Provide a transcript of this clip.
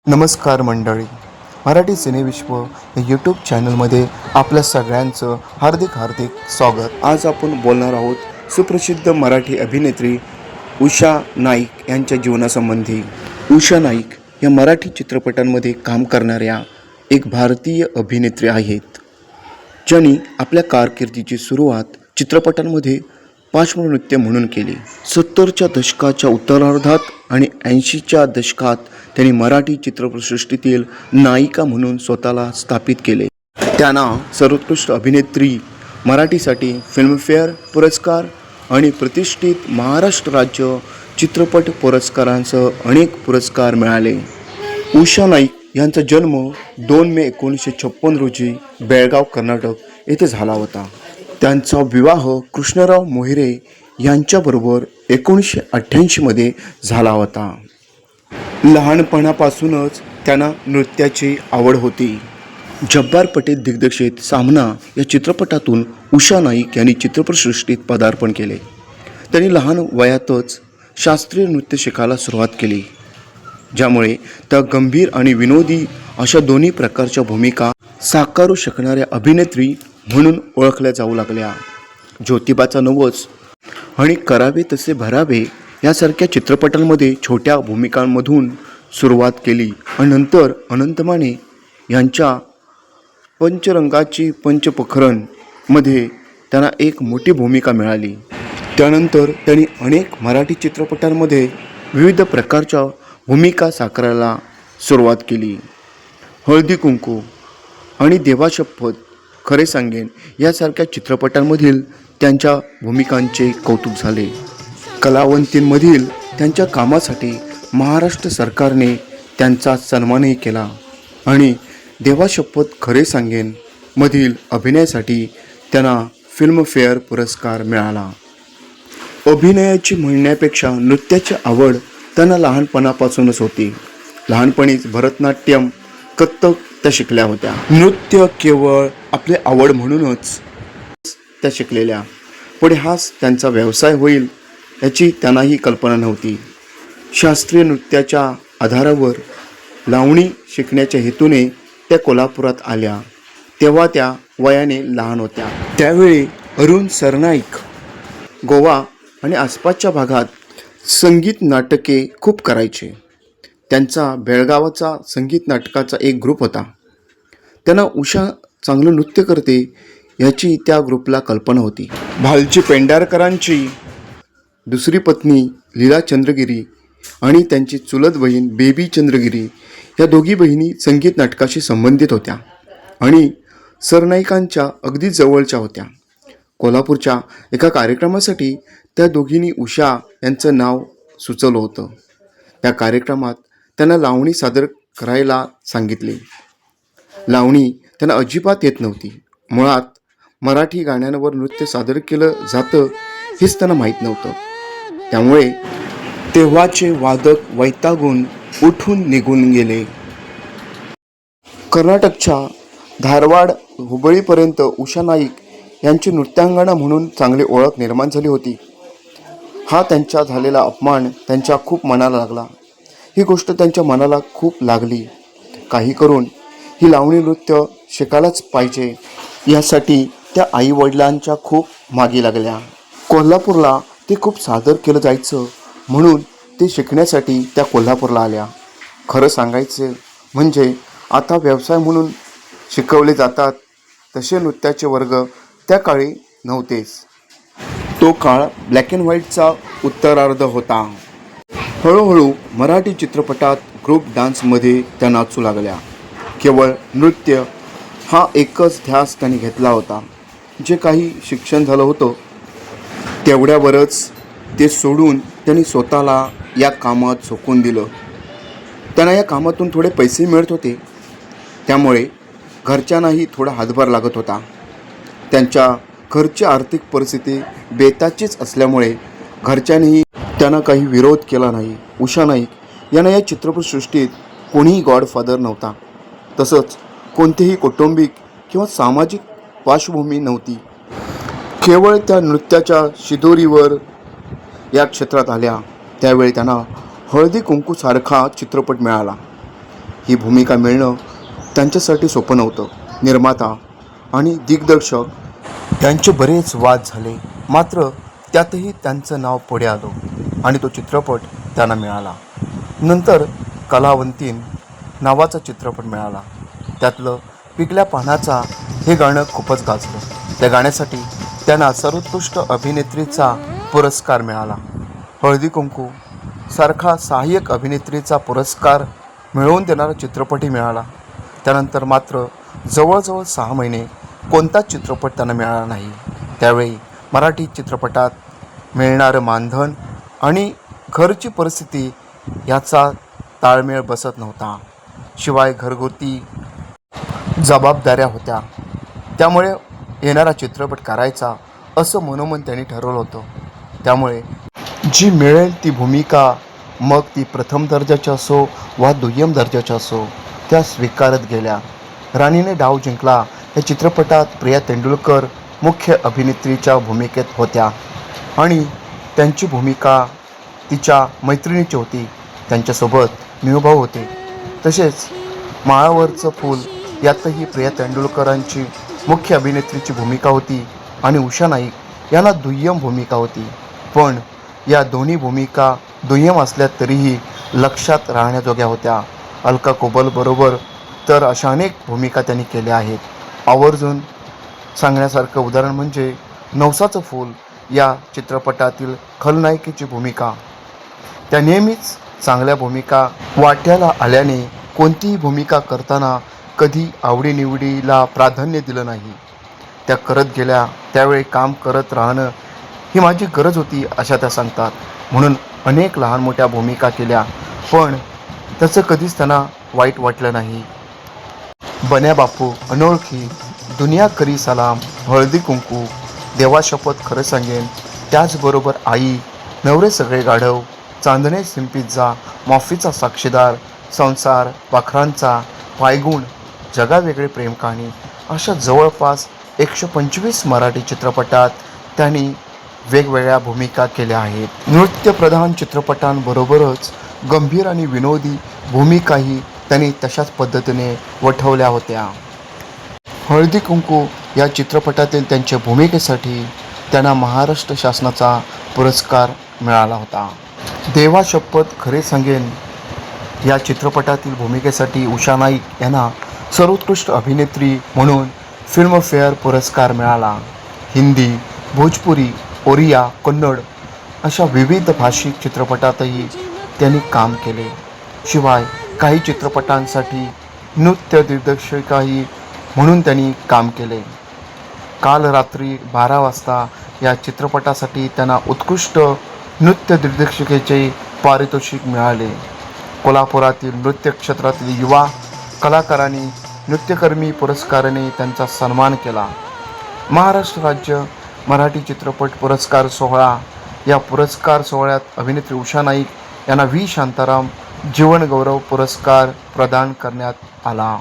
नमस्कार मंडळी. मराठी सिनेविश्व या यूट्यूब चॅनलमध्ये आपल्या सगळ्यांचं हार्दिक स्वागत. आज आपण बोलणार आहोत सुप्रसिद्ध मराठी अभिनेत्री उषा नाईक यांच्या जीवनासंबंधी. उषा नाईक या मराठी चित्रपटांमध्ये काम करणाऱ्या एक भारतीय अभिनेत्री आहेत, ज्यांनी आपल्या कारकिर्दीची सुरुवात चित्रपटांमध्ये पार्श्वनृत्य म्हणून केली. 70च्या दशकाच्या उत्तरार्धात आणि 80च्या दशकात त्यांनी मराठी चित्रपटसृष्टीतील नायिका म्हणून स्वतःला स्थापित केले. त्यांना सर्वोत्कृष्ट अभिनेत्री मराठीसाठी फिल्मफेअर पुरस्कार आणि प्रतिष्ठित महाराष्ट्र राज्य चित्रपट पुरस्कारांसह अनेक पुरस्कार मिळाले. उषा नाईक यांचा जन्म 2 मे 1956 रोजी बेळगाव, कर्नाटक येथे झाला होता. त्यांचा विवाह कृष्णराव मोहिरे यांच्याबरोबर 1988 मध्ये झाला होता. लहानपणापासूनच त्यांना नृत्याची आवड होती. जब्बार पटेल दिग्दर्शित सामना या चित्रपटातून उषा नाईक यांनी चित्रपटसृष्टीत पदार्पण केले. त्यांनी लहान वयातच शास्त्रीय नृत्य शिकायला सुरुवात केली, ज्यामुळे त्या गंभीर आणि विनोदी अशा दोन्ही प्रकारच्या भूमिका साकारू शकणाऱ्या अभिनेत्री म्हणून ओळखल्या जाऊ लागल्या. ज्योतिबाचा नवस आणि करावे तसे भरावे यासारख्या चित्रपटांमध्ये छोट्या भूमिकांमधून सुरुवात केली आणि नंतर अनंत माने यांच्या पंचरंगाची पंचप्रकरण मध्ये त्यांना एक मोठी भूमिका मिळाली. त्यानंतर त्यांनी अनेक मराठी चित्रपटांमध्ये विविध प्रकारच्या भूमिका साकारायला सुरुवात केली. हळदी कुंकू आणि देवा शपथ, खरे सांगेन यासारख्या चित्रपटांमधील त्यांच्या भूमिकांचे कौतुक झाले. कलावंतींमधील त्यांच्या कामासाठी महाराष्ट्र सरकारने त्यांचा सन्मानही केला आणि देवा शपथ खरे सांगेन मधील अभिनयासाठी त्यांना फिल्मफेअर पुरस्कार मिळाला. अभिनयाची म्हणण्यापेक्षा नृत्याची आवड त्यांना लहानपणापासूनच होती. लहानपणीच भरतनाट्यम, कथ्थक त्या शिकल्या होत्या. नृत्य केवळ आपली आवड म्हणूनच त्या शिकलेल्या. पुढे हाच त्यांचा व्यवसाय होईल याची त्यांनाही कल्पना नव्हती. शास्त्रीय नृत्याच्या आधारावर लावणी शिकण्याच्या हेतूने त्या कोल्हापुरात आल्या. तेव्हा त्या वयाने लहान होत्या. त्यावेळी अरुण सरनाईक गोवा आणि आसपासच्या भागात संगीत नाटके खूप करायचे. त्यांचा बेळगावचा संगीत नाटकाचा एक ग्रुप होता. त्यांना उषा चांगलं नृत्य करते याची त्या ग्रुपला कल्पना होती. भालजी पेंढारकरांची दुसरी पत्नी लीला चंद्रगिरी आणि त्यांची चुलत बहीण बेबी चंद्रगिरी या दोघी बहिणी संगीत नाटकाशी संबंधित होत्या आणि सरनाईकांच्या अगदी जवळच्या होत्या. कोल्हापूरच्या एका कार्यक्रमासाठी त्या दोघींनी उषा यांचं नाव सुचवलं होतं. त्या कार्यक्रमात त्यांना लावणी सादर करायला सांगितले. लावणी त्यांना अजिबात येत नव्हती. मुळात मराठी गाण्यांवर नृत्य सादर केलं जातं हेच त्यांना माहीत नव्हतं. त्यामुळे तेव्हाचे वादक वैतागून उठून निघून गेले. कर्नाटकच्या धारवाड, हुबळीपर्यंत उषा नाईक यांची नृत्यांगना म्हणून चांगली ओळख निर्माण झाली होती. हा त्यांचा झालेला अपमान त्यांच्या खूप मनाला लागला. ही गोष्ट त्यांच्या मनाला खूप लागली. काही करून ही लावणी नृत्य शिकायलाच पाहिजे यासाठी त्या आईवडिलांच्या खूप मागे लागल्या. कोल्हापूरला ते खूप सादर केलं जायचं म्हणून ते शिकण्यासाठी त्या कोल्हापूरला आल्या. खरं सांगायचं म्हणजे आता व्यवसाय म्हणून शिकवले जातात तसे नृत्याचे वर्ग त्या काळी नव्हतेच. तो काळ ब्लॅक अँड व्हाईटचा उत्तरार्ध होता. हळूहळू मराठी चित्रपटात ग्रुप डान्समध्ये त्या नाचू लागल्या. केवळ नृत्य हा एकच ध्यास त्यांनी घेतला होता. जे काही शिक्षण झालं होतं तेवढ्यावरच ते सोडून त्यांनी स्वतःला या कामात झोकून दिलं. त्यांना या कामातून थोडे पैसे मिळत होते, त्यामुळे घरच्यांनाही थोडा हातभार लागत होता. त्यांच्या घरची आर्थिक परिस्थिती बेताचीच असल्यामुळे घरच्यांनीही त्यांना काही विरोध केला नाही. उषा नाईक यांना या चित्रपटसृष्टीत कोणीही गॉडफादर नव्हता. तसंच कोणतेही कौटुंबिक किंवा सामाजिक पार्श्वभूमी नव्हती. केवळ त्या नृत्याच्या शिदोरीवर या क्षेत्रात आल्या त्यावेळी त्यांना हळदी कुंकूसारखा चित्रपट मिळाला. ही भूमिका मिळणं त्यांच्यासाठी सोपं नव्हतं. निर्माता आणि दिग्दर्शक यांचे बरेच वाद झाले, मात्र त्यातही त्यांचं नाव पुढे आलं आणि तो चित्रपट त्यांना मिळाला. नंतर कलावंतीन नावाचा चित्रपट मिळाला. त्यातलं पिकल्या पानाचा हे गाणं खूपच गाजलं. त्या गाण्यासाठी त्यांना सर्वोत्कृष्ट अभिनेत्रीचा पुरस्कार मिळाला. हळदी कुंकू सारखा सहाय्यक अभिनेत्रीचा पुरस्कार मिळवून देणारा चित्रपटही मिळाला. त्यानंतर मात्र जवळजवळ 6 महिने कोणताच चित्रपट त्यांना मिळाला नाही. त्यावेळी मराठी चित्रपटात मिळणारं मानधन आणि घरची परिस्थिती याचा ताळमेळ बसत नव्हता. शिवाय घरगुती जबाबदाऱ्या होत्या. त्यामुळे येणारा चित्रपट करायचा असं मनोमन त्यांनी ठरवलं होतं. त्यामुळे जी मिळेल ती भूमिका, मग ती प्रथम दर्जाची असो वा दुय्यम दर्जाची असो, त्या स्वीकारत गेल्या. राणीने डाव जिंकला या चित्रपटात प्रिया तेंडुलकर मुख्य अभिनेत्रीच्या भूमिकेत होत्या आणि त्यांची भूमिका तिच्या मैत्रिणीची होती. त्यांच्यासोबत निळूभाऊ होते. तसेच माळावरचं फूल यातही प्रिया तेंडुलकरांची मुख्य अभिनेत्रीची भूमिका होती आणि उषा नाईक यांना दुय्यम भूमिका होती. पण या दोन्ही भूमिका दुय्यम असल्या तरीही लक्षात राहण्याजोग्या होत्या. अलका कुबलबरोबर तर अशा अनेक भूमिका त्यांनी केल्या आहेत. आवर्जून सांगण्यासारखं उदाहरण म्हणजे नवसाचं फूल या चित्रपटातील खलनायिकेची भूमिका. त्या नेहमीच चांगल्या भूमिका वाट्याला आल्याने कोणतीही भूमिका करताना कधी आवडीनिवडीला प्राधान्य दिलं नाही. त्या करत गेल्या. त्यावेळी काम करत राहणं ही माझी गरज होती अशा त्या सांगतात. म्हणून अनेक लहान मोठ्या भूमिका केल्या, पण त्याचं कधीच त्यांना वाईट वाटलं नाही. बन्या बापू, अनोळखी, दुनिया करी सलाम, हळदी कुंकू, देवा शपथ खरं सांगेन, त्याचबरोबर आई, नवरे सगळे गाढव, चांदणे सिंपिझ्झा, माफीचा साक्षीदार, संसार, पाखरांचा, पायगुण, जगावेगळे प्रेम कहाणी अशा जवळपास 125 मराठी चित्रपटात त्यांनी वेगवेगळ्या भूमिका केल्या आहेत. नृत्यप्रधान चित्रपटांबरोबरच गंभीर आणि विनोदी भूमिकाही त्यांनी तशाच पद्धतीने वठवल्या होत्या. हळदी कुंकू या चित्रपटातील त्यांच्या भूमिकेसाठी त्यांना महाराष्ट्र शासनाचा पुरस्कार मिळाला होता. देवा शपथ खरे सांगेन या चित्रपटातील भूमिकेसाठी उषा नाईक यांना सर्वोत्कृष्ट अभिनेत्री म्हणून फिल्मफेअर पुरस्कार मिळाला. हिंदी, भोजपुरी, ओरिया, कन्नड अशा विविध भाषिक चित्रपटातही त्यांनी काम केले. शिवाय काही चित्रपटांसाठी नृत्य दिग्दर्शिकाही म्हणून त्यांनी काम केले. काल रात्री 12 वाजता या चित्रपटासाठी त्यांना उत्कृष्ट नृत्य दिग्दर्शिकेचे पारितोषिक मिळाले. कोल्हापुरातील नृत्य क्षेत्रातील युवा कलाकारांनी नृत्यकर्मी पुरस्काराने त्यांचा सन्मान केला. महाराष्ट्र राज्य मराठी चित्रपट पुरस्कार सोहळा या पुरस्कार सोहळ्यात अभिनेत्री उषा नाईक यांना व्ही. शांताराम जीवनगौरव पुरस्कार प्रदान करण्यात आला.